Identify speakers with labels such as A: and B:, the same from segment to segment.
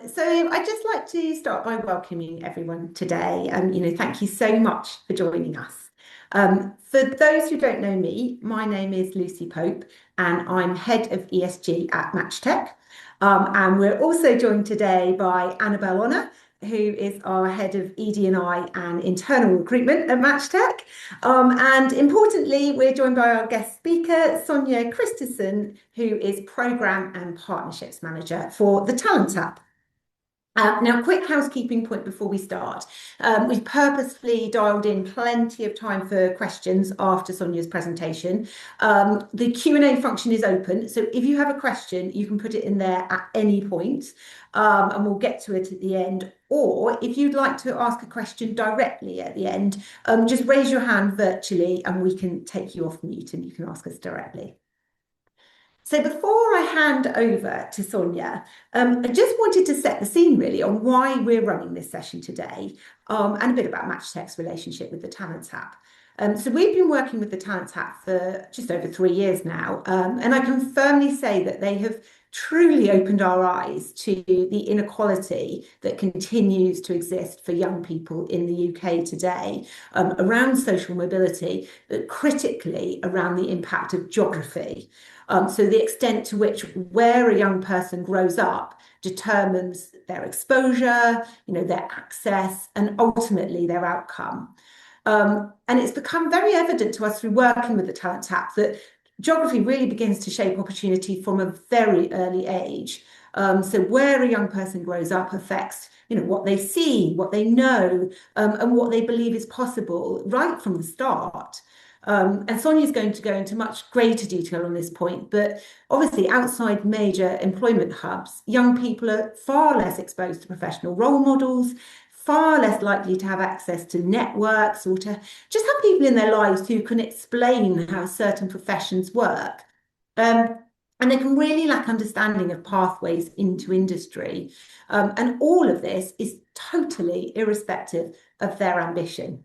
A: So I'd just like to start by welcoming everyone today. Thank you so much for joining us. For those who don't know me, my name is Lucy Pope, and I'm head of ESG at MatchTech. And we're also joined today by Annabelle Honor, who is our head of ED&I and internal recruitment at MatchTech. And importantly, we're joined by our guest speaker, Sonia Christensen, who is program and partnerships manager for the Talent App. Now, quick housekeeping point before we start. We've purposefully dialed in plenty of time for questions after Sonia's presentation. The Q&A function is open, so if you have a question, you can put it in there at any point, and we'll get to it at the end. Or if you'd like to ask a question directly at the end, just raise your hand virtually and we can take you off mute and you can ask us directly. So before I hand over to Sonia, I just wanted to set the scene really on why we're running this session today, and a bit about MatchTech's relationship with the Talent App. So we've been working with the Talent App for just over 3 years now, and I can firmly say that they have truly opened our eyes to the inequality that continues to exist for young people in the UK today, around social mobility, but critically around the impact of geography. So the extent to which where a young person grows up determines their exposure, their access, and ultimately their outcome. And it's become very evident to us through working with the Talent App that geography really begins to shape opportunity from a very early age. So where a young person grows up affects what they see, what they know, and what they believe is possible right from the start. And Sonia is going to go into much greater detail on this point, but obviously outside major employment hubs, young people are far less exposed to professional role models, far less likely to have access to networks or to just have people in their lives who can explain how certain professions work. And they can really lack understanding of pathways into industry. And all of this is totally irrespective of their ambition.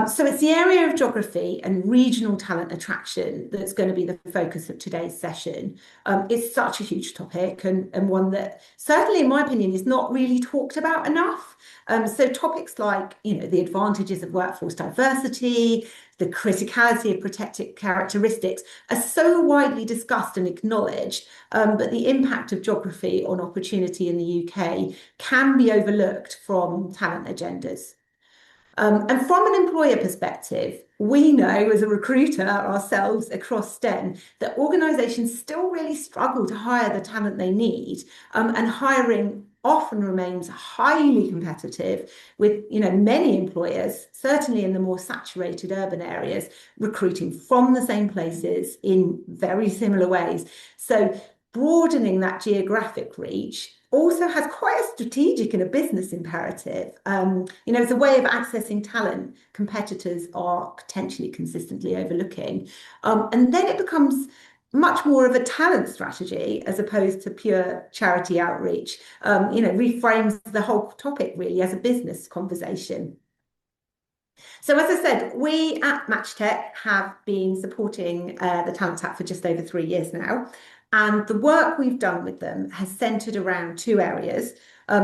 A: So it's the area of geography and regional talent attraction that's going to be the focus of today's session. It's such a huge topic and one that certainly, in my opinion, is not really talked about enough. So topics like, the advantages of workforce diversity, the criticality of protected characteristics are so widely discussed and acknowledged, but the impact of geography on opportunity in the UK can be overlooked from talent agendas. And from an employer perspective, we know as a recruiter ourselves across STEM that organisations still really struggle to hire the talent they need, and hiring often remains highly competitive with many employers, certainly in the more saturated urban areas, recruiting from the same places in very similar ways. So broadening that geographic reach also has quite a strategic and a business imperative. It's a way of accessing talent competitors are potentially consistently overlooking. And then it becomes much more of a talent strategy as opposed to pure charity outreach, reframes the whole topic really as a business conversation. So as I said, we at MatchTech have been supporting the Talent App for just over 3 years now. And the work we've done with them has centred around 2 areas.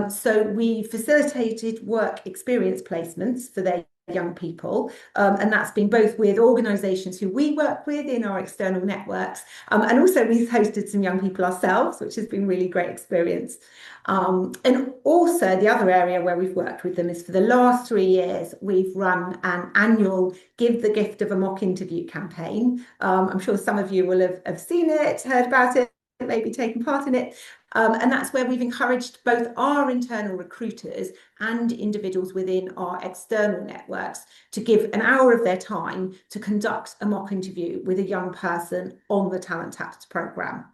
A: So we facilitated work experience placements for their young people, and that's been both with organisations who we work with in our external networks, and also we've hosted some young people ourselves, which has been really great experience. And also the other area where we've worked with them is for the last 3 years, we've run an annual Give the Gift of a Mock Interview campaign. I'm sure some of you will have seen it, heard about it, maybe taken part in it. And that's where we've encouraged both our internal recruiters and individuals within our external networks to give an hour of their time to conduct a mock interview with a young person on the Talent Apps programme.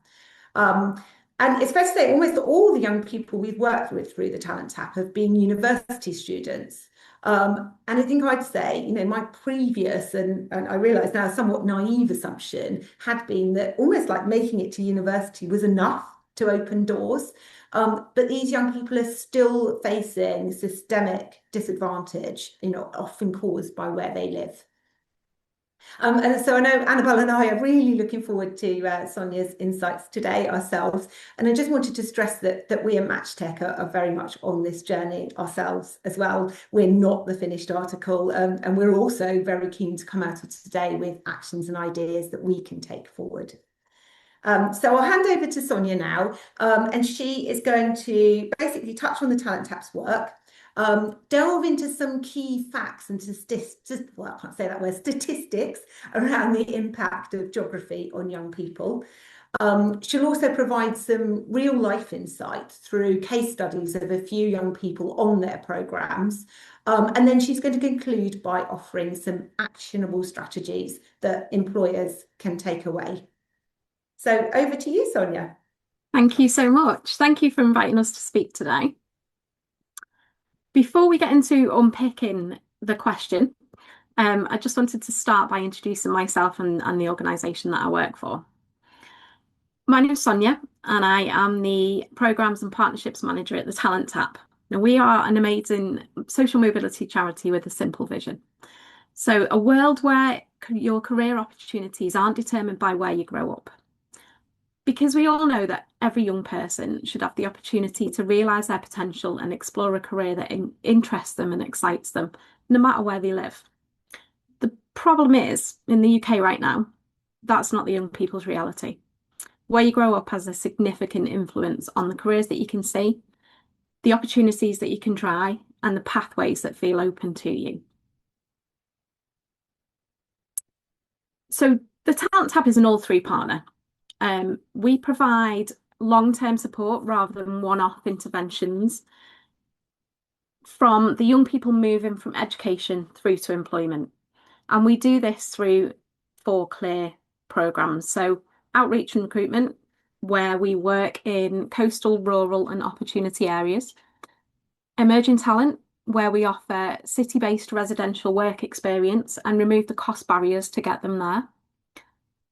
A: And it's fair to say almost all the young people we've worked with through the Talent App have been university students. And I think I'd say, my previous and I realise now somewhat naive assumption had been that almost like making it to university was enough to open doors. But these young people are still facing systemic disadvantage, often caused by where they live. And so I know Annabelle and I are really looking forward to Sonia's insights today ourselves. And I just wanted to stress that we at Match Tech are very much on this journey ourselves as well. We're not the finished article, and we're also very keen to come out of today with actions and ideas that we can take forward. So I'll hand over to Sonia now, and she is going to basically touch on the Talent Tap's work, delve into some key facts and well, I can't say that word, statistics around the impact of geography on young people. She'll also provide some real life insights through case studies of a few young people on their programmes. And then she's going to conclude by offering some actionable strategies that employers can take away. So over to you, Sonia.
B: Thank you so much. Thank you for inviting us to speak today. Before we get into unpicking the question, I just wanted to start by introducing myself and the organisation that I work for. My name is Sonia, and I am the Programmes and Partnerships Manager at the Talent Tap. Now, we are an amazing social mobility charity with a simple vision. So, a world where your career opportunities aren't determined by where you grow up. Because we all know that every young person should have the opportunity to realise their potential and explore a career that interests them and excites them, no matter where they live. The problem is, in the UK right now, that's not the young people's reality. Where you grow up has a significant influence on the careers that you can see, the opportunities that you can try, and the pathways that feel open to you. So the Talent Tab is an all-through partner. We provide long-term support rather than one-off interventions from the young people moving from education through to employment. And we do this through 4 clear programmes. So outreach and recruitment, where we work in coastal, rural and opportunity areas. Emerging talent, where we offer city-based residential work experience and remove the cost barriers to get them there.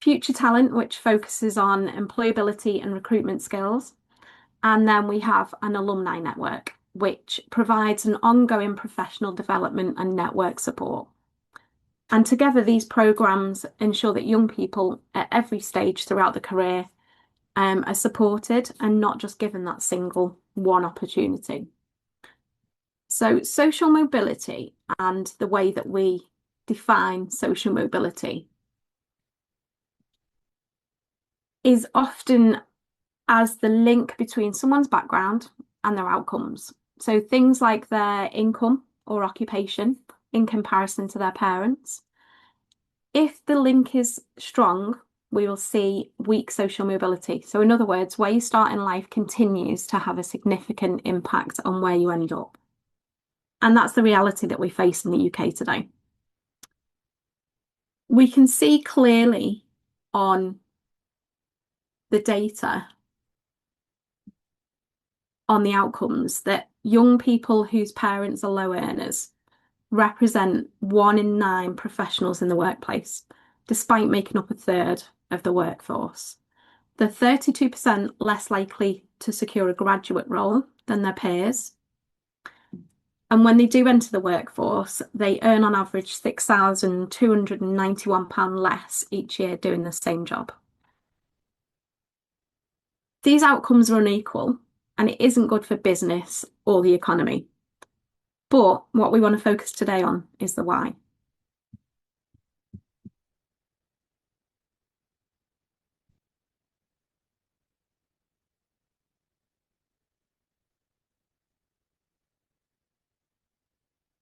B: Future talent, which focuses on employability and recruitment skills. And then we have an alumni network, which provides an ongoing professional development and network support. And together, these programmes ensure that young people at every stage throughout the career are supported and not just given that single one opportunity. So social mobility and the way that we define social mobility is often as the link between someone's background and their outcomes. So things like their income or occupation in comparison to their parents. If the link is strong, we will see weak social mobility. So in other words, where you start in life continues to have a significant impact on where you end up. And that's the reality that we face in the UK today. We can see clearly on the data on the outcomes that young people whose parents are low earners represent 1 in 9 professionals in the workplace, despite making up a third of the workforce. They're 32% less likely to secure a graduate role than their peers. And when they do enter the workforce, they earn on average £6,291 less each year doing the same job. These outcomes are unequal, and it isn't good for business or the economy. But what we want to focus today on is the why.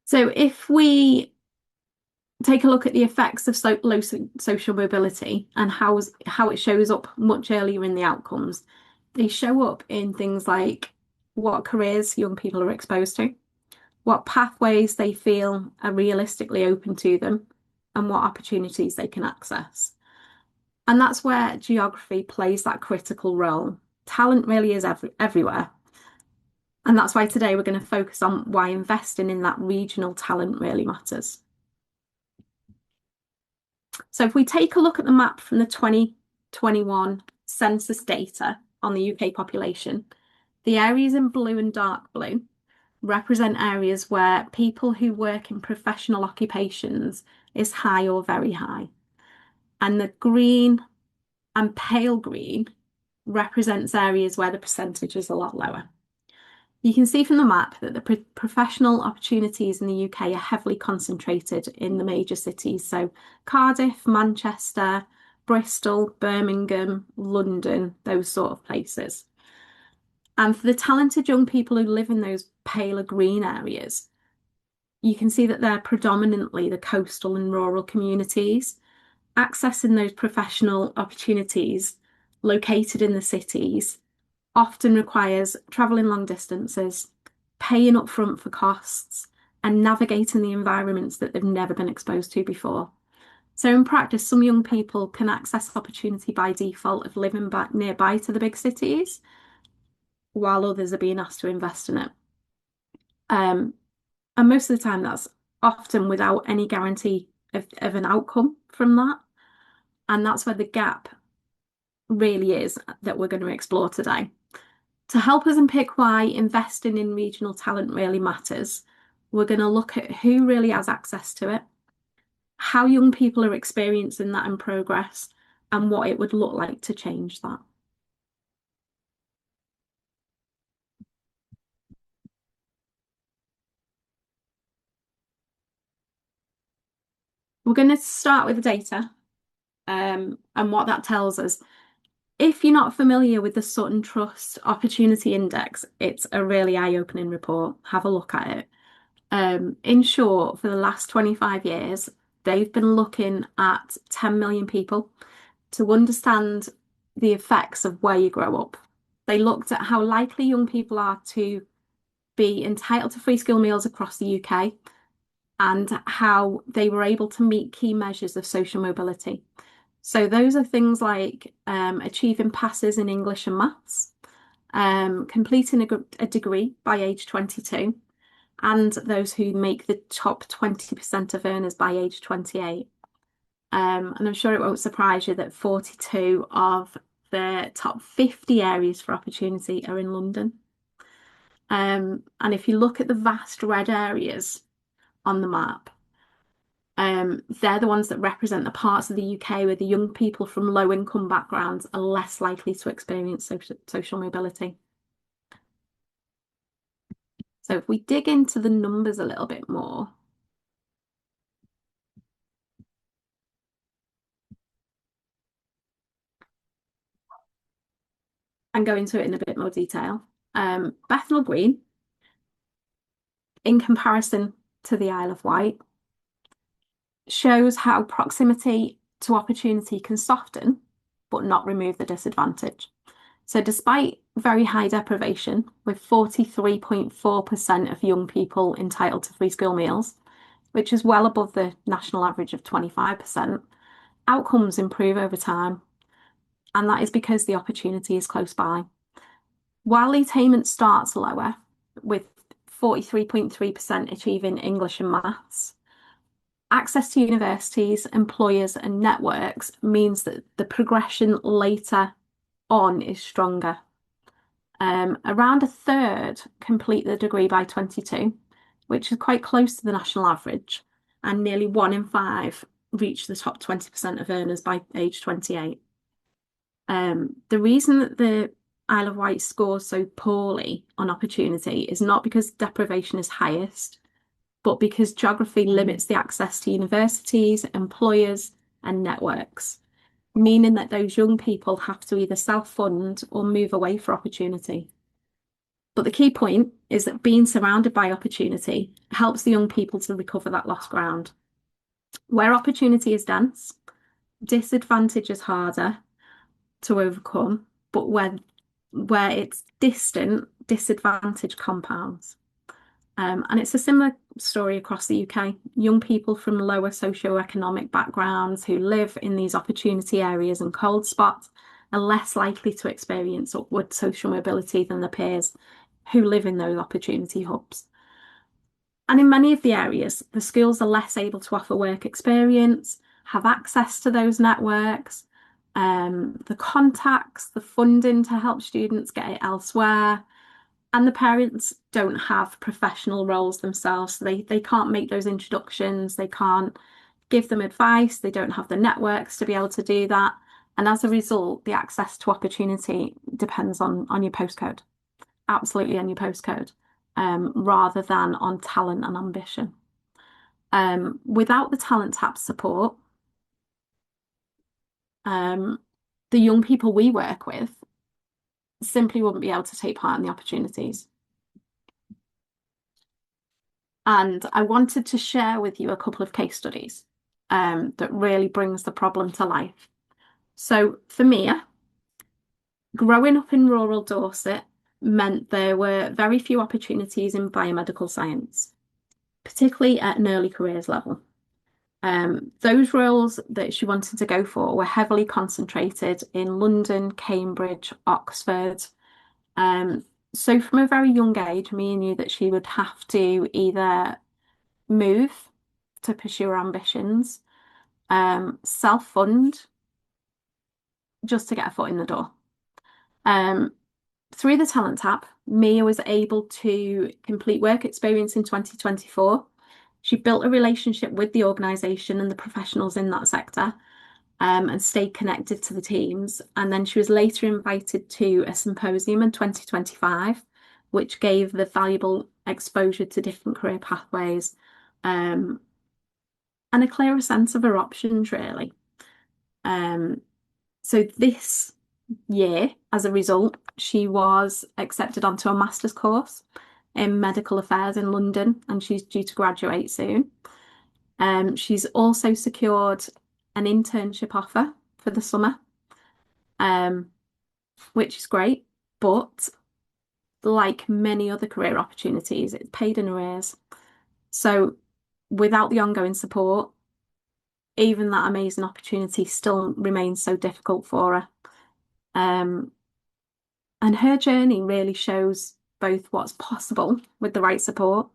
B: So if we take a look at the effects of low social mobility and how it shows up much earlier in the outcomes, they show up in things like what careers young people are exposed to, what pathways they feel are realistically open to them, and what opportunities they can access. And that's where geography plays that critical role. Talent really is everywhere. And that's why today we're going to focus on why investing in that regional talent really matters. So if we take a look at the map from the 2021 census data on the UK population, the areas in blue and dark blue represent areas where people who work in professional occupations is high or very high. And the green and pale green represents areas where the percentage is a lot lower. You can see from the map that the professional opportunities in the UK are heavily concentrated in the major cities. So Cardiff, Manchester, Bristol, Birmingham, London, those sort of places. And for the talented young people who live in those paler green areas, you can see that they're predominantly the coastal and rural communities. Accessing those professional opportunities located in the cities often requires traveling long distances, paying upfront for costs, and navigating the environments that they've never been exposed to before. So in practice, some young people can access opportunity by default of living back nearby to the big cities, while others are being asked to invest in it. And most of the time, that's often without any guarantee of an outcome from that. And that's where the gap really is that we're going to explore today. To help us unpick why investing in regional talent really matters, we're going to look at who really has access to it, how young people are experiencing that in progress, and what it would look like to change that. We're going to start with the data and what that tells us. If you're not familiar with the Sutton Trust Opportunity Index, it's a really eye-opening report. Have a look at it. In short, for the last 25 years, they've been looking at 10 million people to understand the effects of where you grow up. They looked at how likely young people are to be entitled to free school meals across the UK and how they were able to meet key measures of social mobility. So those are things like achieving passes in English and maths, completing a degree by age 22, and those who make the top 20% of earners by age 28. And I'm sure it won't surprise you that 42 of the top 50 areas for opportunity are in London. And if you look at the vast red areas on the map, they're the ones that represent the parts of the UK where the young people from low income backgrounds are less likely to experience social mobility. So if we dig into the numbers a little bit more, and go into it in a bit more detail. Bethnal Green, in comparison to the Isle of Wight, shows how proximity to opportunity can soften but not remove the disadvantage. So despite very high deprivation, with 43.4% of young people entitled to free school meals, which is well above the national average of 25%, outcomes improve over time. And that is because the opportunity is close by. While attainment starts lower, with 43.3% achieving English and maths, access to universities, employers, and networks means that the progression later on is stronger. Around a third complete the degree by 22, which is quite close to the national average, and nearly 1 in 5 reach the top 20% of earners by age 28. The reason that the Isle of Wight scores so poorly on opportunity is not because deprivation is highest, but because geography limits the access to universities, employers, and networks, meaning that those young people have to either self-fund or move away for opportunity. But the key point is that being surrounded by opportunity helps the young people to recover that lost ground. Where opportunity is dense, disadvantage is harder to overcome, but where it's distant, disadvantage compounds. And it's a similar story across the UK. Young people from lower socioeconomic backgrounds who live in these opportunity areas and cold spots are less likely to experience upward social mobility than their peers who live in those opportunity hubs. And in many of the areas, the schools are less able to offer work experience, have access to those networks, the contacts, the funding to help students get it elsewhere. And the parents don't have professional roles themselves. So they can't make those introductions. They can't give them advice. They don't have the networks to be able to do that. And as a result, the access to opportunity depends on your postcode, absolutely on your postcode, rather than on talent and ambition. Without the talent tap support, the young people we work with simply wouldn't be able to take part in the opportunities. And I wanted to share with you a couple of case studies that really brings the problem to life. So for me, growing up in rural Dorset meant there were very few opportunities in biomedical science, particularly at an early careers level. Those roles that she wanted to go for were heavily concentrated in London, Cambridge, Oxford. So from a very young age, Mia knew that she would have to either move to pursue her ambitions, self-fund just to get a foot in the door. Through the Talent Tap, Mia was able to complete work experience in 2024. She built a relationship with the organisation and the professionals in that sector, and stayed connected to the teams. And then she was later invited to a symposium in 2025, which gave the valuable exposure to different career pathways, and a clearer sense of her options, really. So this year, as a result, she was accepted onto a master's course in medical affairs in London, and she's due to graduate soon. She's also secured an internship offer for the summer, which is great. But like many other career opportunities, it's paid in arrears. So without the ongoing support, even that amazing opportunity still remains so difficult for her. And her journey really shows both what's possible with the right support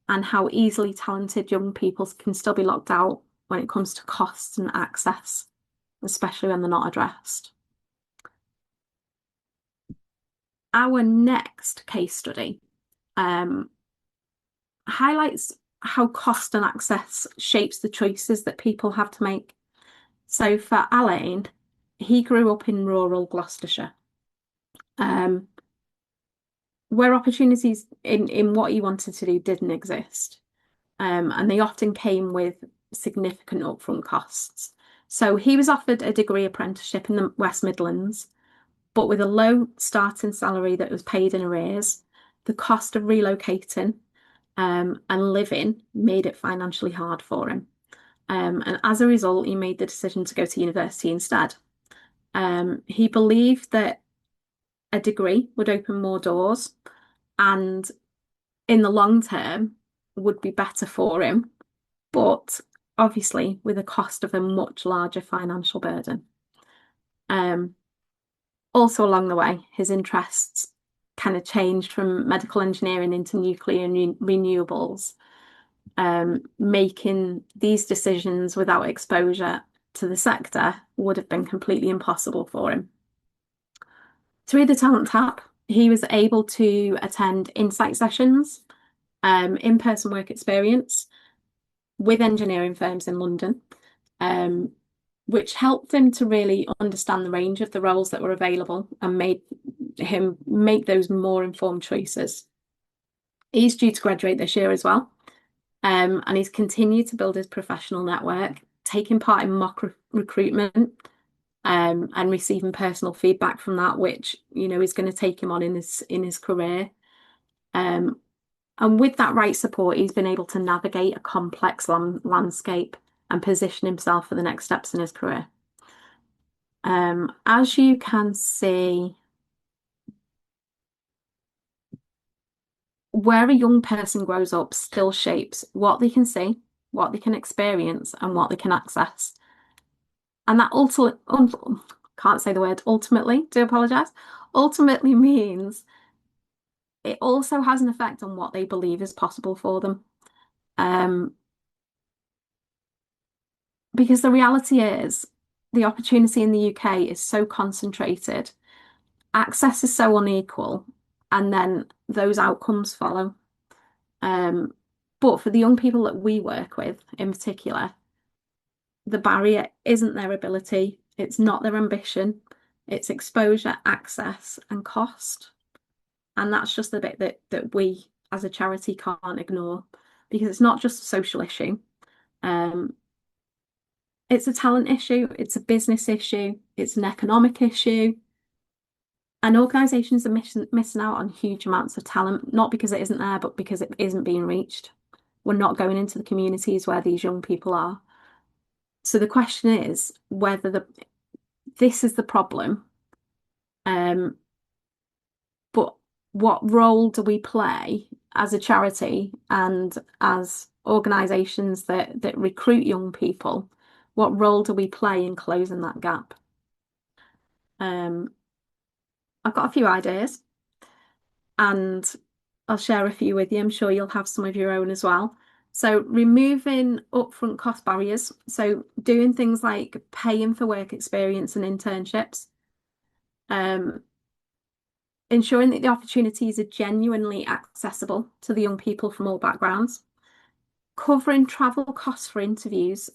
B: and how easily talented young people can still be locked out when it comes to costs and access, especially when they're not addressed. Our next case study highlights how cost and access shapes the choices that people have to make. So for Alain, he grew up in rural Gloucestershire, where opportunities in what he wanted to do didn't exist. And they often came with significant upfront costs. So he was offered a degree apprenticeship in the West Midlands, but with a low starting salary that was paid in arrears, the cost of relocating and living made it financially hard for him. And as a result, he made the decision to go to university instead. He believed that a degree would open more doors and in the long term would be better for him, but obviously with a cost of a much larger financial burden. Also along the way, his interests kind of changed from medical engineering into nuclear and renewables, making these decisions without exposure to the sector would have been completely impossible for him. Through the Talent Tap, he was able to attend insight sessions, in-person work experience with engineering firms in London, which helped him to really understand the range of the roles that were available and made him make those more informed choices. He's due to graduate this year as well, and he's continued to build his professional network, taking part in mock recruitment, and receiving personal feedback from that, which is going to take him on in his career. And with that right support, he's been able to navigate a complex landscape and position himself for the next steps in his career. As you can see, where a young person grows up still shapes what they can see, what they can experience, and what they can access. And that can't say the word ultimately, do apologize. Ultimately means it also has an effect on what they believe is possible for them. Because the reality is, the opportunity in the UK is so concentrated, access is so unequal, and then those outcomes follow. But for the young people that we work with in particular, the barrier isn't their ability, it's not their ambition, it's exposure, access, and cost. And that's just the bit that we as a charity can't ignore because it's not just a social issue. Um, it's a talent issue, it's a business issue, it's an economic issue. And organisations are missing out on huge amounts of talent, not because it isn't there, but because it isn't being reached. We're not going into the communities where these young people are. So the question is whether this is the problem, um, but what role do we play as a charity and as organisations that recruit young people? What role do we play in closing that gap? Um, I've got a few ideas and I'll share a few with you. I'm sure you'll have some of your own as well. So removing upfront cost barriers. So doing things like paying for work experience and internships. Um, ensuring that the opportunities are genuinely accessible to the young people from all backgrounds. Covering travel costs for interviews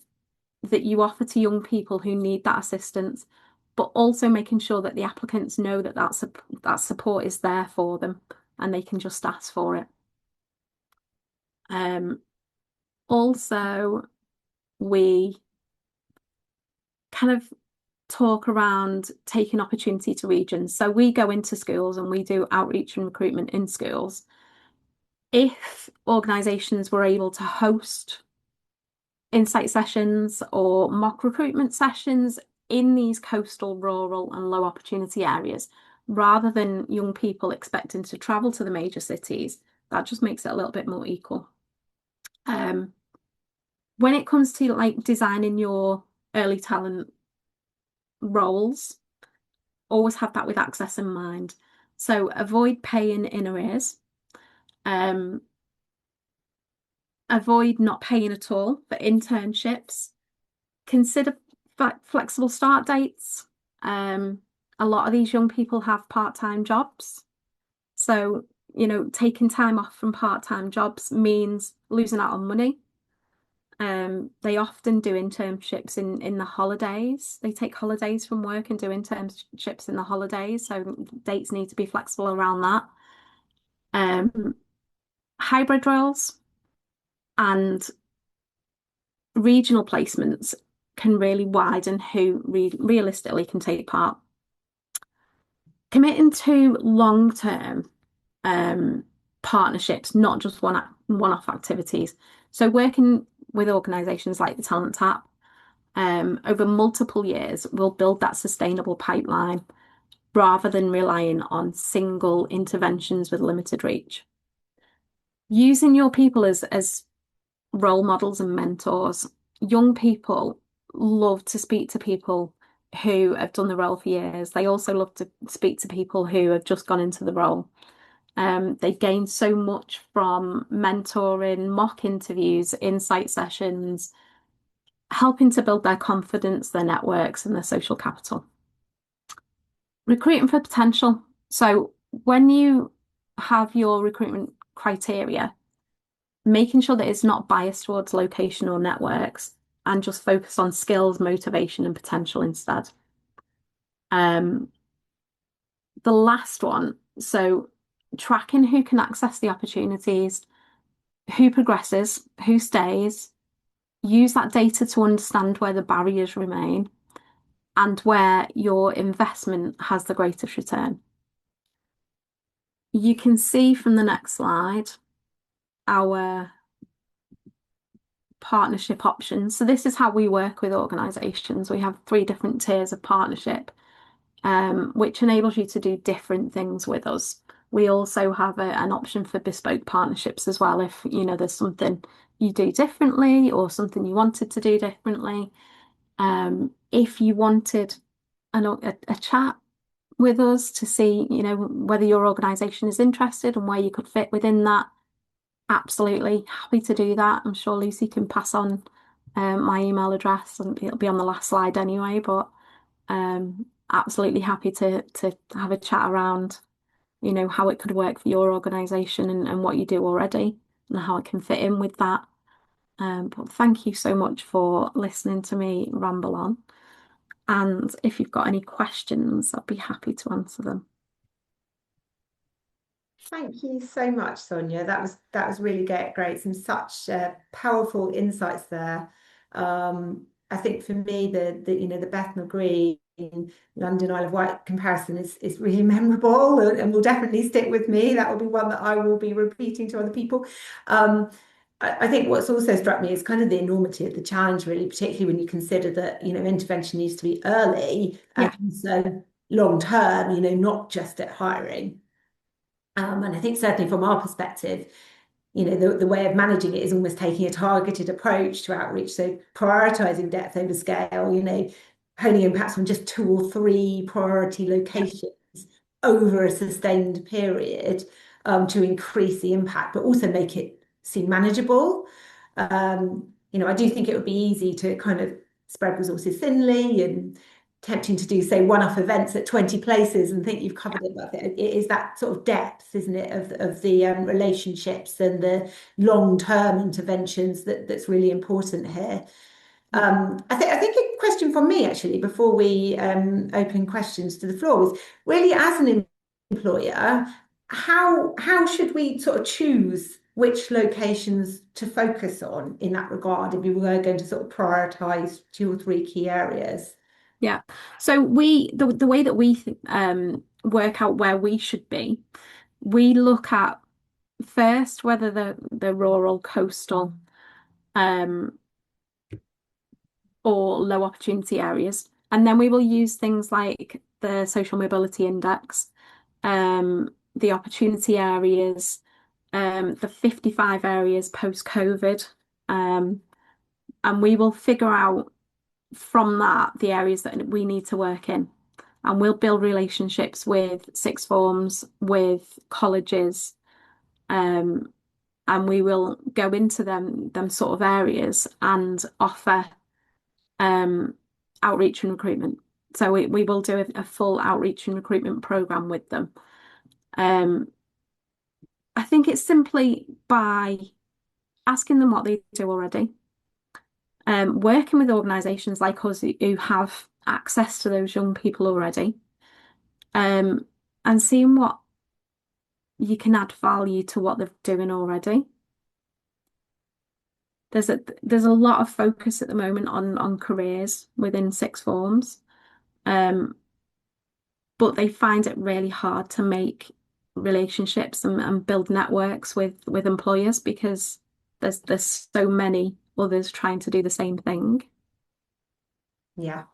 B: that you offer to young people who need that assistance, but also making sure that the applicants know that that support is there for them and they can just ask for it. Also, we kind of talk around taking opportunity to regions. So we go into schools and we do outreach and recruitment in schools. If organisations were able to host insight sessions or mock recruitment sessions in these coastal, rural, and low opportunity areas, rather than young people expecting to travel to the major cities, that just makes it a little bit more equal. When it comes to like designing your early talent roles, always have that with access in mind. So avoid paying in arrears. Um, avoid not paying at all for internships. Consider flexible start dates. A lot of these young people have part-time jobs. So, taking time off from part-time jobs means losing out on money. They often do internships in the holidays. They take holidays from work and do internships in the holidays. So dates need to be flexible around that. Hybrid roles and regional placements can really widen who realistically can take part. Committing to long-term partnerships, not just one-off activities. So working with organisations like the Talent Tap over multiple years will build that sustainable pipeline rather than relying on single interventions with limited reach. Using your people as role models and mentors. Young people love to speak to people who have done the role for years. They also love to speak to people who have just gone into the role. They gain so much from mentoring, mock interviews, insight sessions, helping to build their confidence, their networks, and their social capital. Recruiting for potential. So when you have your recruitment criteria, making sure that it's not biased towards location or networks and just focus on skills, motivation, and potential instead. Um, the last one, so tracking who can access the opportunities, who progresses, who stays, use that data to understand where the barriers remain and where your investment has the greatest return. You can see from the next slide our partnership options. So this is how we work with organisations. We have 3 different tiers of partnership, which enables you to do different things with us. We also have an option for bespoke partnerships as well. If there's something you do differently or something you wanted to do differently. If you wanted a chat with us to see, whether your organisation is interested and where you could fit within that, absolutely happy to do that. I'm sure Lucy can pass on my email address and it'll be on the last slide anyway, but absolutely happy to have a chat around, how it could work for your organisation and what you do already and how it can fit in with that. But thank you so much for listening to me ramble on. And if you've got any questions, I'd be happy to answer them.
A: Thank you so much, Sonia. That was really great. Some such powerful insights there. I think for me, the Bethnal Green London Isle of Wight comparison is really memorable and will definitely stick with me. That will be one that I will be repeating to other people. Um, I think what's also struck me is kind of the enormity of the challenge, really, particularly when you consider that intervention needs to be early and
B: Yeah,
A: also long term. Not just at hiring. And I think certainly from our perspective, the way of managing it is almost taking a targeted approach to outreach. So prioritizing depth over scale, honing in perhaps on just two or three priority
B: yeah,
A: locations over a sustained period to increase the impact, but also make it seem manageable. I do think it would be easy to kind of spread resources thinly and tempting to do, say, one-off events at 20 places and think you've covered it. But it is that sort of depth, isn't it, of the relationships and the long-term interventions that's really important here.
B: yeah,
A: I think a question from me actually before we open questions to the floor is really, as an employer, how should we sort of choose which locations to focus on in that regard if we were going to sort of prioritize two or three key areas?
B: yeah. So the way that we work out where we should be, we look at first whether the rural, coastal, um, or low opportunity areas. And then we will use things like the social mobility index, the opportunity areas, the 55 areas post-COVID. Um, and we will figure out from that the areas that we need to work in. And we'll build relationships with sixth forms, with colleges, um, and we will go into them sort of areas and offer um, outreach and recruitment. So we will do a full outreach and recruitment program with them. Um, I think it's simply by asking them what they do already, working with organisations like us who have access to those young people already, um, and seeing what you can add value to what they're doing already. There's a lot of focus at the moment on careers within sixth forms. Um, but they find it really hard to make relationships and build networks with employers because there's so many others trying to do the same thing.
A: Yeah,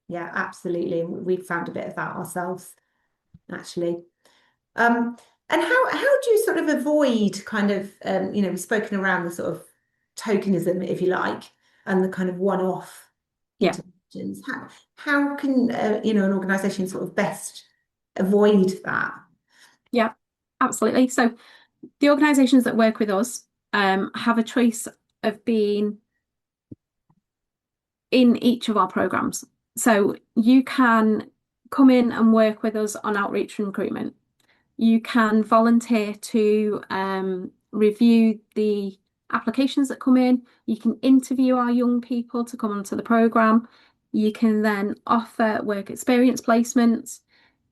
A: yeah, absolutely. We've found a bit of that ourselves, actually. Um, and how do you sort of avoid kind of we've spoken around the sort of tokenism, if you like, and the kind of one-off
B: Yeah,
A: interventions. How can an organisation sort of best avoid that?
B: yeah, absolutely. So the organisations that work with us have a choice of being in each of our programs. So you can come in and work with us on outreach and recruitment. You can volunteer to review the applications that come in. You can interview our young people to come onto the programme. You can then offer work experience placements.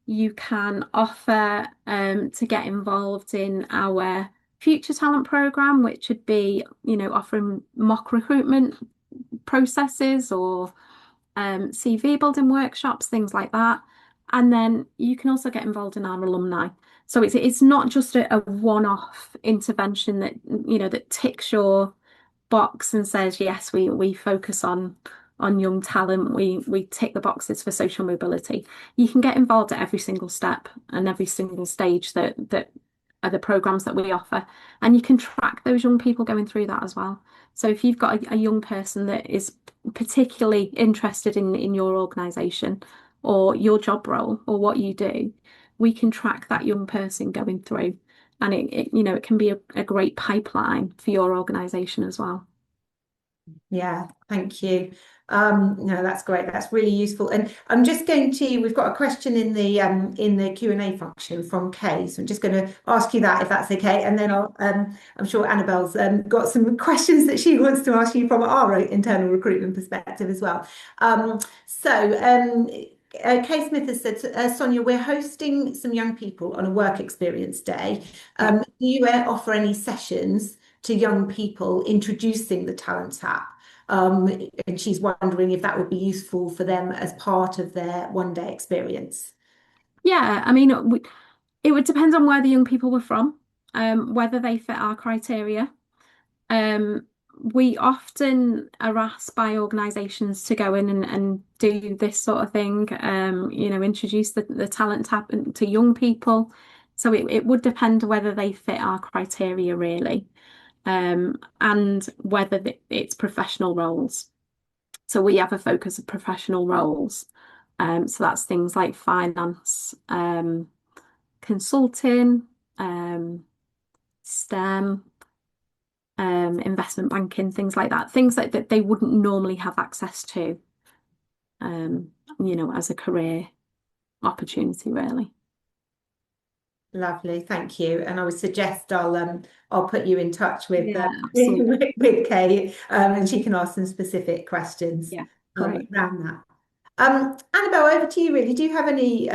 B: You can offer to get involved in our future talent programme, which would be, offering mock recruitment processes or CV building workshops, things like that. And then you can also get involved in our alumni. So it's not just a one-off intervention that that ticks your box and says, yes, we focus on young talent. We tick the boxes for social mobility. You can get involved at every single step and every single stage that are the programs that we offer. And you can track those young people going through that as well. So if you've got a young person that is particularly interested in your organisation or your job role or what you do, we can track that young person going through. And it can be a great pipeline for your organisation as well.
A: Yeah, thank you. No, that's great. That's really useful. And I'm just going to, we've got a question in the Q&A function from Kay. So I'm just going to ask you that if that's okay. And then I'm sure Annabelle's got some questions that she wants to ask you from our internal recruitment perspective as well. So Kay Smith has said, Sonia, we're hosting some young people on a work experience day.
B: Yeah.
A: Do you offer any sessions to young people introducing the Talent app? And she's wondering if that would be useful for them as part of their one-day experience.
B: Yeah, I mean, it would depend on where the young people were from, whether they fit our criteria. Um, we often are asked by organisations to go in and do this sort of thing, introduce the talent tap to young people. So it would depend whether they fit our criteria really, and whether it's professional roles. So we have a focus of professional roles. So that's things like finance, consulting, um, STEM, investment banking, things like that, things that they wouldn't normally have access to, um, as a career opportunity, really.
A: Lovely, thank you. And I would suggest I'll put you in touch with
B: Yeah, absolutely.
A: with Kay, and she can ask some specific questions
B: Yeah, great.
A: around that. Annabelle, over to you. Really, do you have any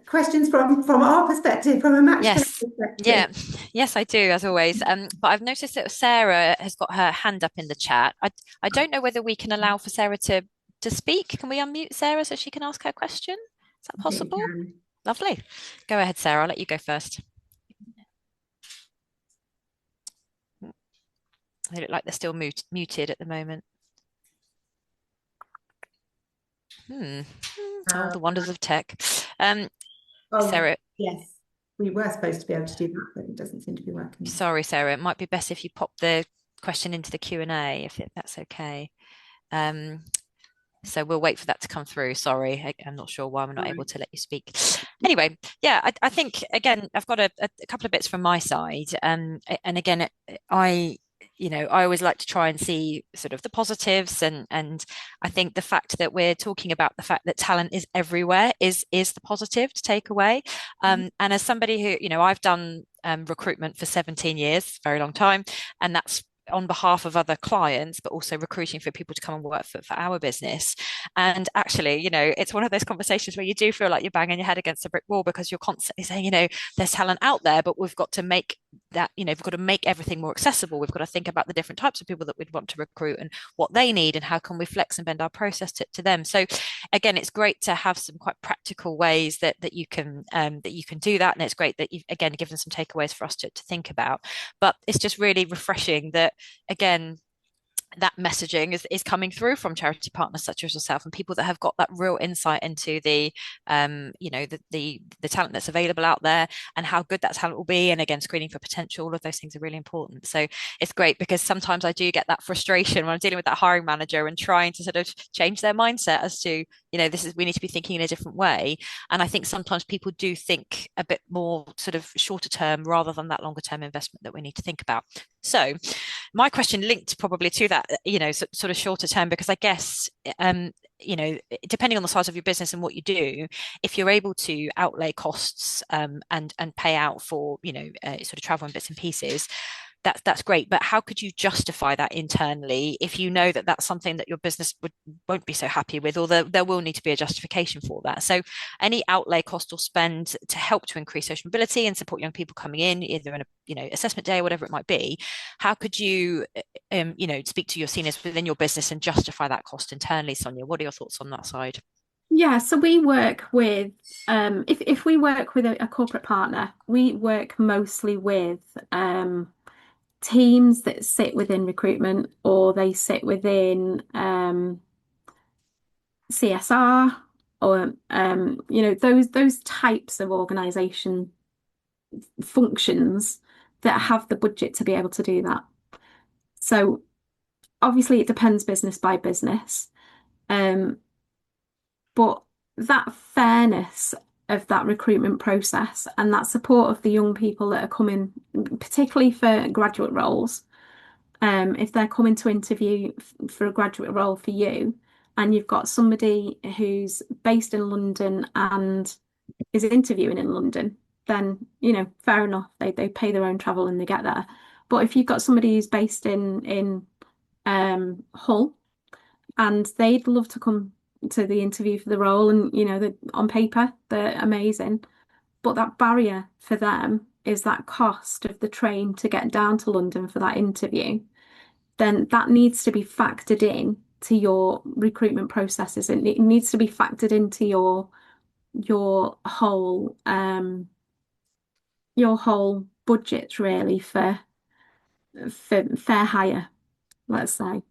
A: questions from our perspective, from a match care
C: Yes.
A: perspective?
C: Yeah. Yes, I do, as always. But I've noticed that Sarah has got her hand up in the chat. I don't know whether we can allow for Sarah to speak. Can we unmute Sarah so she can ask her question? Is that
A: I think we
C: possible?
A: can.
C: Lovely. Go ahead, Sarah. I'll let you go first. They look like they're still muted at the moment. Hmm. Oh,
A: Uh,
C: the wonders of tech.
A: oh,
C: Sarah,
A: yes, we were supposed to be able to do that, but it doesn't seem to be working.
C: sorry, Sarah. It might be best if you pop the question into the Q&A, if that's okay. Um, So we'll wait for that to come through. Sorry, I'm not sure why we're not able
A: Right.
C: to let you speak. Anyway, yeah, I think again, I've got a couple of bits from my side. And again, I, I always like to try and see sort of the positives, and I think the fact that we're talking about the fact that talent is everywhere is the positive to take away. And as somebody who, I've done recruitment for 17 years, very long time, and that's on behalf of other clients, but also recruiting for people to come and work for our business. And actually, it's one of those conversations where you do feel like you're banging your head against a brick wall because you're constantly saying, there's talent out there, but we've got to make that, we've got to make everything more accessible. We've got to think about the different types of people that we'd want to recruit and what they need and how can we flex and bend our process to them. So again, it's great to have some quite practical ways that you can do that. And it's great that you've again given some takeaways for us to think about. But it's just really refreshing that again that messaging is coming through from charity partners such as yourself and people that have got that real insight into the talent that's available out there and how good that talent will be, and again screening for potential. All of those things are really important. So it's great because sometimes I do get that frustration when I'm dealing with that hiring manager and trying to sort of change their mindset as to we need to be thinking in a different way. And I think sometimes people do think a bit more sort of shorter term rather than that longer term investment that we need to think about. So my question linked probably to that, sort of shorter term, because I guess, depending on the size of your business and what you do, if you're able to outlay costs and pay out for, sort of travel and bits and pieces, that's great. But how could you justify that internally if you know that that's something that your business won't be so happy with, or there will need to be a justification for that? So any outlay cost or spend to help to increase social mobility and support young people coming in, either in a assessment day or whatever it might be, how could you speak to your seniors within your business and justify that cost internally? Sonia, what are your thoughts on that side?
B: Yeah, so we work with if we work with a corporate partner, we work mostly with teams that sit within recruitment or they sit within CSR or those types of organization functions that have the budget to be able to do that. So obviously it depends business by business. Um, but that fairness of that recruitment process and that support of the young people that are coming, particularly for graduate roles, If they're coming to interview for a graduate role for you, and you've got somebody who's based in London and is interviewing in London, then fair enough. They pay their own travel and they get there. But if you've got somebody who's based in Hull and they'd love to come to the interview for the role, and on paper they're amazing, but that barrier for them is that cost of the train to get down to London for that interview, then that needs to be factored in to your recruitment processes, and it needs to be factored into your whole budget really for fair hire, let's say.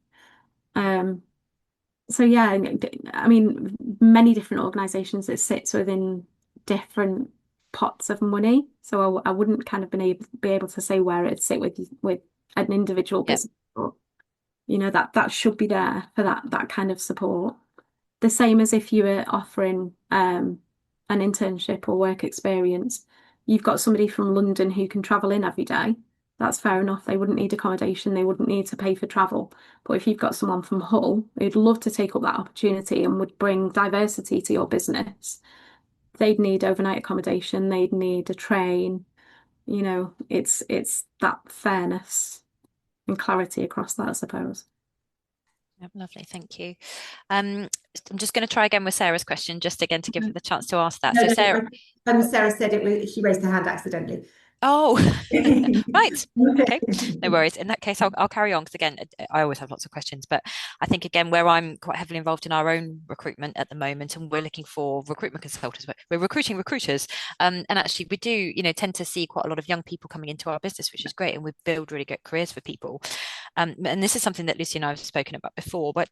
B: Um, so yeah, I mean, many different organisations, it sits within different pots of money. So I wouldn't kind of be able to say where it'd sit with an individual
C: Yep.
B: business, but that should be there for that kind of support. The same as if you were offering an internship or work experience. You've got somebody from London who can travel in every day. That's fair enough. They wouldn't need accommodation. They wouldn't need to pay for travel. But if you've got someone from Hull who'd love to take up that opportunity and would bring diversity to your business, they'd need overnight accommodation. They'd need a train. It's that fairness and clarity across that, I suppose.
C: Yep, lovely, thank you. I'm just going to try again with Sarah's question, just again to give her the chance to ask that.
A: No,
C: So
A: no,
C: Sarah,
A: Sarah said she raised her hand accidentally.
C: oh, right. Okay, no worries. In that case, I'll carry on because again, I always have lots of questions, but I think again, where I'm quite heavily involved in our own recruitment at the moment, and we're looking for recruitment consultants, but we're recruiting recruiters. And actually, we do, tend to see quite a lot of young people coming into our business, which is great, and we build really good careers for people. And this is something that Lucy and I have spoken about before, but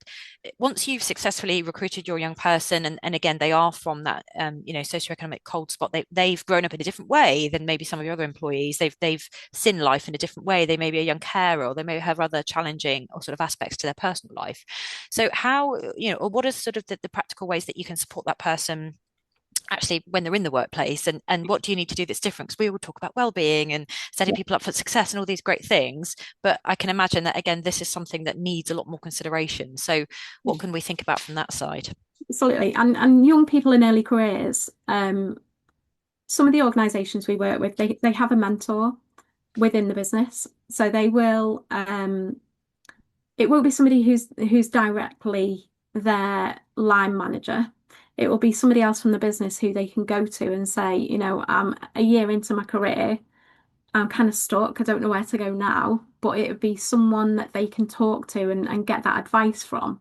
C: once you've successfully recruited your young person, and again, they are from that, socioeconomic cold spot, they've grown up in a different way than maybe some of your other employees. They've seen life in a different way. They may be a young carer, or they may have other challenging or sort of aspects to their personal life. So how, or what are sort of the practical ways that you can support that person actually when they're in the workplace, and what do you need to do that's different? Because we all talk about well-being and setting people up for success and all these great things, but I can imagine that again this is something that needs a lot more consideration. So what can we think about from that side?
B: Absolutely. And young people in early careers, some of the organisations we work with, they have a mentor within the business. So it will be somebody who's directly their line manager. It will be somebody else from the business who they can go to and say, I'm a year into my career, I'm kind of stuck, I don't know where to go now. But it would be someone that they can talk to and get that advice from,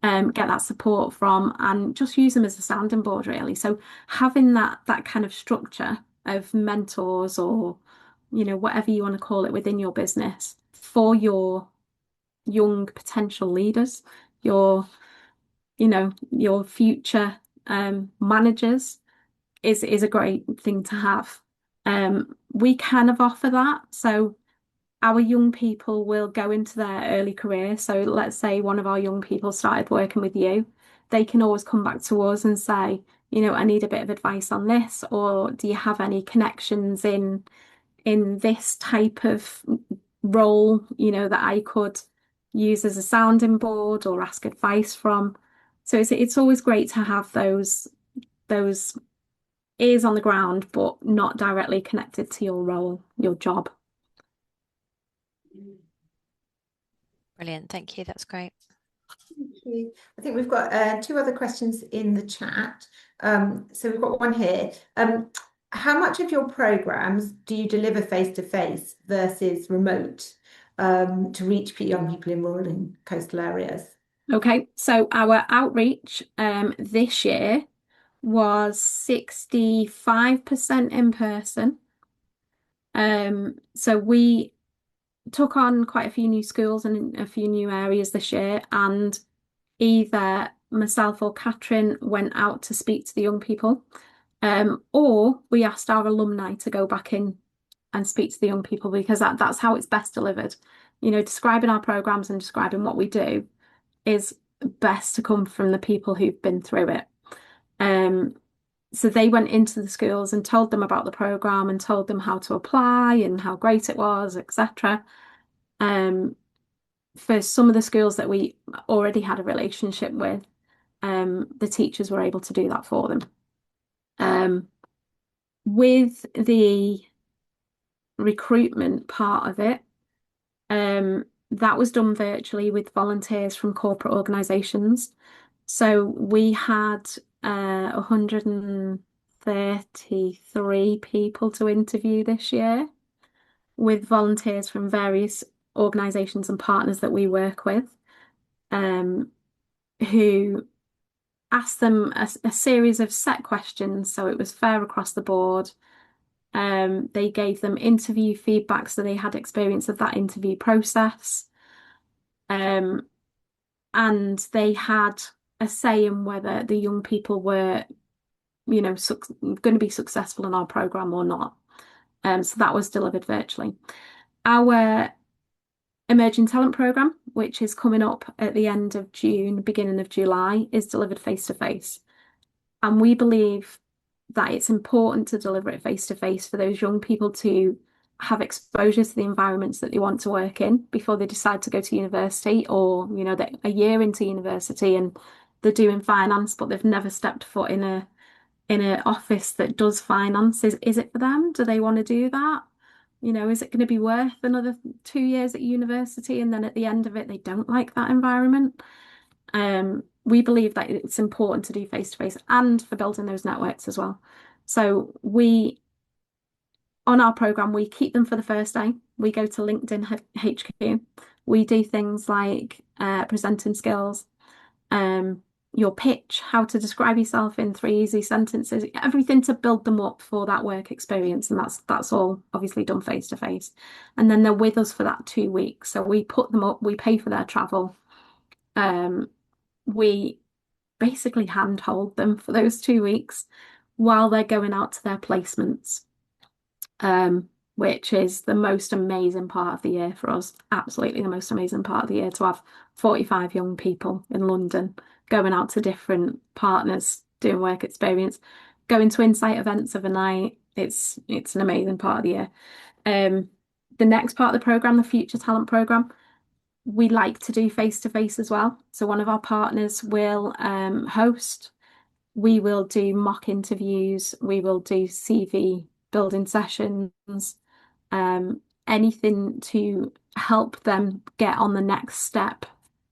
B: get that support from, and just use them as a sounding board, really. So having that kind of structure of mentors, or whatever you want to call it, within your business for your young potential leaders, your your future managers, is a great thing to have. We kind of offer that. So our young people will go into their early career. So let's say one of our young people started working with you. They can always come back to us and say, I need a bit of advice on this, or do you have any connections in this type of role, that I could use as a sounding board or ask advice from. So it's always great to have those ears on the ground, but not directly connected to your role, your job.
C: Brilliant, thank you, that's great.
A: Thank you. I think we've got two other questions in the chat. So we've got one here. How much of your programs do you deliver face to face versus remote to reach young people in rural and coastal areas?
B: Okay, so our outreach this year was 65% in person. So we took on quite a few new schools and a few new areas this year, and either myself or Catherine went out to speak to the young people, or we asked our alumni to go back in and speak to the young people, because that's how it's best delivered. Describing our programs and describing what we do is best to come from the people who've been through it. So they went into the schools and told them about the program and told them how to apply and how great it was, etc. for some of the schools that we already had a relationship with, the teachers were able to do that for them. With the recruitment part of it, that was done virtually with volunteers from corporate organisations. So we had 133 people to interview this year with volunteers from various organisations and partners that we work with, who asked them a series of set questions, so it was fair across the board. They gave them interview feedback, so they had experience of that interview process. And they had a say in whether the young people were, going to be successful in our program or not. So that was delivered virtually. Our Emerging Talent Programme, which is coming up at the end of June, beginning of July, is delivered face to face. And we believe that it's important to deliver it face to face for those young people to have exposure to the environments that they want to work in before they decide to go to university, or, they're a year into university and they're doing finance, but they've never stepped foot in an office that does finance. Is it for them? Do they want to do that? Is it going to be worth another 2 years at university and then at the end of it they don't like that environment? We believe that it's important to do face to face and for building those networks as well. So on our program, we keep them for the first day. We go to LinkedIn HQ. We do things like presenting skills, your pitch, how to describe yourself in 3 easy sentences, everything to build them up for that work experience. And that's all obviously done face to face. And then they're with us for that 2 weeks. So we put them up, we pay for their travel. We basically handhold them for those 2 weeks while they're going out to their placements, which is the most amazing part of the year for us. Absolutely the most amazing part of the year, to have 45 young people in London going out to different partners, doing work experience, going to insight events of a night. It's an amazing part of the year. The next part of the programme, the Future Talent Programme, we like to do face to face as well. So one of our partners will host. We will do mock interviews. We will do CV building sessions. Anything to help them get on the next step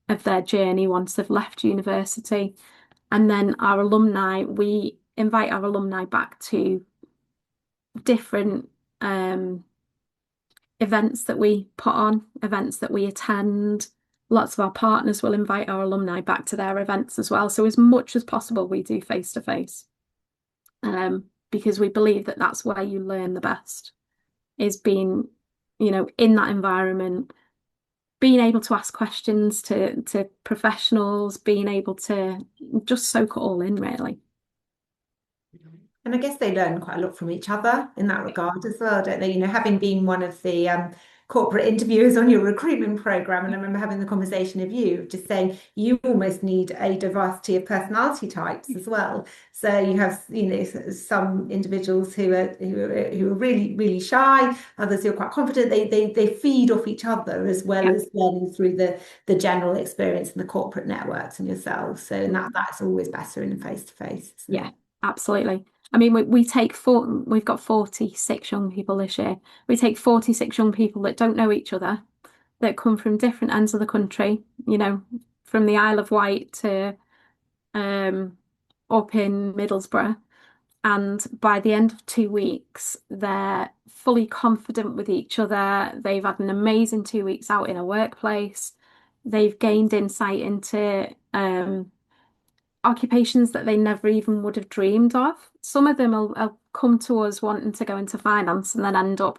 B: of their journey once they've left university. And then our alumni, we invite our alumni back to different events that we put on, events that we attend. Lots of our partners will invite our alumni back to their events as well. So as much as possible, we do face to face, because we believe that that's where you learn the best, is being, in that environment, being able to ask questions to professionals, being able to just soak it all in, really.
A: And I guess they learn quite a lot from each other in that regard as well, don't they? Having been one of the corporate interviewers on your recruitment program, and I remember having the conversation of you, just saying you almost need a diversity of personality types as well. So you have, some individuals who are really, really shy, others who are quite confident. They feed off each other as well as learning through the general experience and the corporate networks and yourselves. So that's always better in face to face.
B: Yeah, absolutely. I mean, we've got 46 young people this year. We take 46 young people that don't know each other, that come from different ends of the country, from the Isle of Wight to up in Middlesbrough. And by the end of 2 weeks, they're fully confident with each other. They've had an amazing 2 weeks out in a workplace. They've gained insight into occupations that they never even would have dreamed of. Some of them will come to us wanting to go into finance and then end up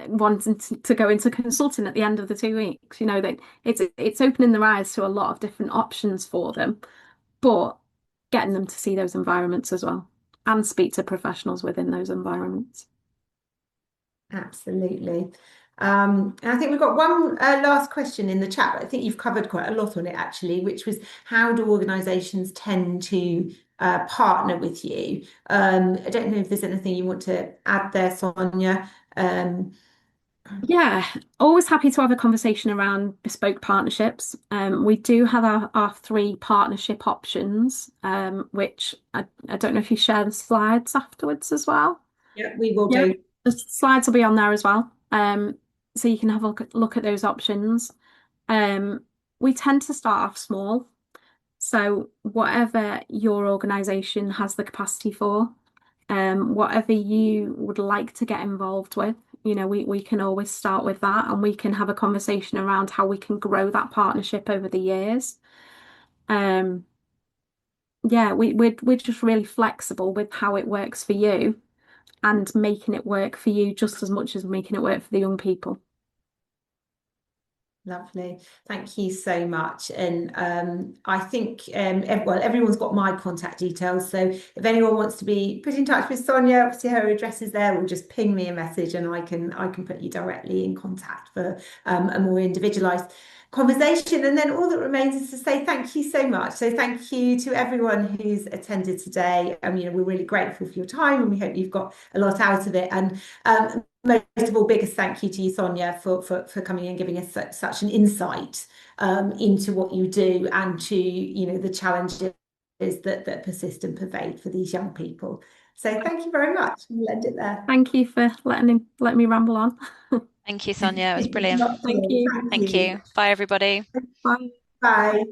B: wanting to go into consulting at the end of the 2 weeks. That it's opening their eyes to a lot of different options for them, but getting them to see those environments as well and speak to professionals within those environments.
A: Absolutely. And I think we've got one last question in the chat, but I think you've covered quite a lot on it actually, which was, how do organisations tend to partner with you? I don't know if there's anything you want to add there, Sonia.
B: Yeah, always happy to have a conversation around bespoke partnerships. We do have our three partnership options, which I don't know if you share the slides afterwards as well.
A: Yeah, we will
B: Yeah,
A: do.
B: the slides will be on there as well. So you can have a look at those options. Um, we tend to start off small. So whatever your organisation has the capacity for, whatever you would like to get involved with, we can always start with that and we can have a conversation around how we can grow that partnership over the years. Um, yeah, we're just really flexible with how it works for you and making it work for you just as much as making it work for the young people.
A: Lovely. Thank you so much. And I think, well, everyone's got my contact details. So if anyone wants to be put in touch with Sonia, obviously her address is there, or just ping me a message and I can put you directly in contact for a more individualized conversation. And then all that remains is to say thank you so much. So thank you to everyone who's attended today. We're really grateful for your time and we hope you've got a lot out of it. And most of all, biggest thank you to you, Sonia, for coming and giving us such an insight into what you do and to the challenges that persist and pervade for these young people. So thank you very much. We'll end it there.
B: Thank you for letting me ramble on.
C: Thank you, Sonia. It was brilliant.
B: Thank you.
A: Thank
C: Thank
A: you.
C: you. Bye, everybody.
B: Bye.
A: Bye.